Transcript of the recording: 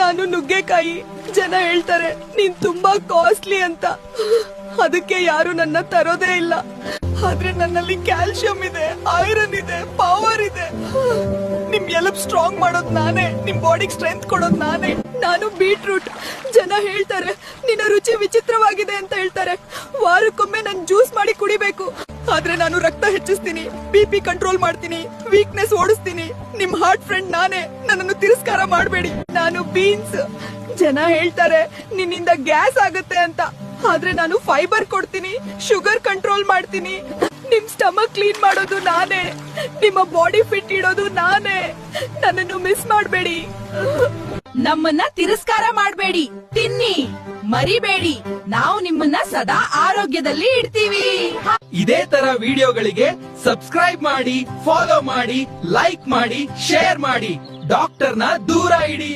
ನಾನು ನುಗ್ಗೆಕಾಯಿ. ಜನ ಹೇಳ್ತಾರೆ ನೀನ್ ತುಂಬಾ ಕಾಸ್ಟ್ಲಿ ಅಂತ, ಅದಕ್ಕೆ ಯಾರು ನನ್ನ ತರೋದೇ ಇಲ್ಲ. ಆದ್ರೆ ನನ್ನಲ್ಲಿ ಕ್ಯಾಲ್ಸಿಯಂ ಇದೆ, ಐರನ್ ಇದೆ, ಪವರ್ ಇದೆ. ನಿಮ್ ಎಲುಬ್ ಸ್ಟ್ರಾಂಗ್ ಮಾಡೋದ್ ನಾನೇ, ನಿಮ್ ಬಾಡಿಗೆ ಸ್ಟ್ರೆಂತ್ ಕೊಡೋದ್ ನಾನೇ. ನಾನು ಬೀಟ್ರೂಟ್. ಜನ ಹೇಳ್ತಾರೆ ನಿನ್ನ ರುಚಿ ವಿಚಿತ್ರವಾಗಿದೆ ಅಂತ ಹೇಳ್ತಾರೆ. ವಾರಕ್ಕೊಮ್ಮೆ ನನ್ ಜ್ಯೂಸ್ ಮಾಡಿ ಕುಡಿಬೇಕು. ಆದ್ರೆ ನಾನು ರಕ್ತ ಹೆಚ್ಚಿಸ್ತೀನಿ, BP ಕಂಟ್ರೋಲ್ ಮಾಡ್ತೀನಿ, ವೀಕ್ನೆಸ್ ಓಡಿಸ್ತೀನಿ. ನಿಮ್ ಹಾರ್ಟ್ ಫ್ರೆಂಡ್ ನಾನೇ, ನನ್ನನ್ನು ತಿರಸ್ಕಾರ ಮಾಡಬೇಡಿ. ನಾನು ಬೀನ್ಸ್. ಜನ ಹೇಳ್ತಾರೆ ನಿನ್ನಿಂದ ಗ್ಯಾಸ್ ಆಗುತ್ತೆ ಅಂತ, ಆದ್ರೆ ನಾನು ಫೈಬರ್ ಕೊಡ್ತೀನಿ, ಶುಗರ್ ಕಂಟ್ರೋಲ್ ಮಾಡ್ತೀನಿ. ನಿಮ್ ಸ್ಟಮಕ್ ಕ್ಲೀನ್ ಮಾಡೋದು ನಾನೇ, ನಿಮ್ಮ ಬಾಡಿ ಫಿಟ್ ಇಡೋದು ನಾನೇ. ನನ್ನನ್ನು ಮಿಸ್ ಮಾಡಬೇಡಿ. ನಮ್ಮನ್ನ ತಿರಸ್ಕಾರ ಮಾಡಬೇಡಿ, ತಿನ್ನಿ, ಮರಿಬೇಡಿ. ನಾವು ನಿಮ್ಮನ್ನ ಸದಾ ಆರೋಗ್ಯದಲ್ಲಿ ಇಡ್ತೀವಿ. ಇದೇ ತರ ವಿಡಿಯೋಗಳಿಗೆ ಸಬ್ಸ್ಕ್ರೈಬ್ ಮಾಡಿ, ಫಾಲೋ ಮಾಡಿ, ಲೈಕ್ ಮಾಡಿ, ಶೇರ್ ಮಾಡಿ. ಡಾಕ್ಟರ್ನ ದೂರ ಇಡಿ.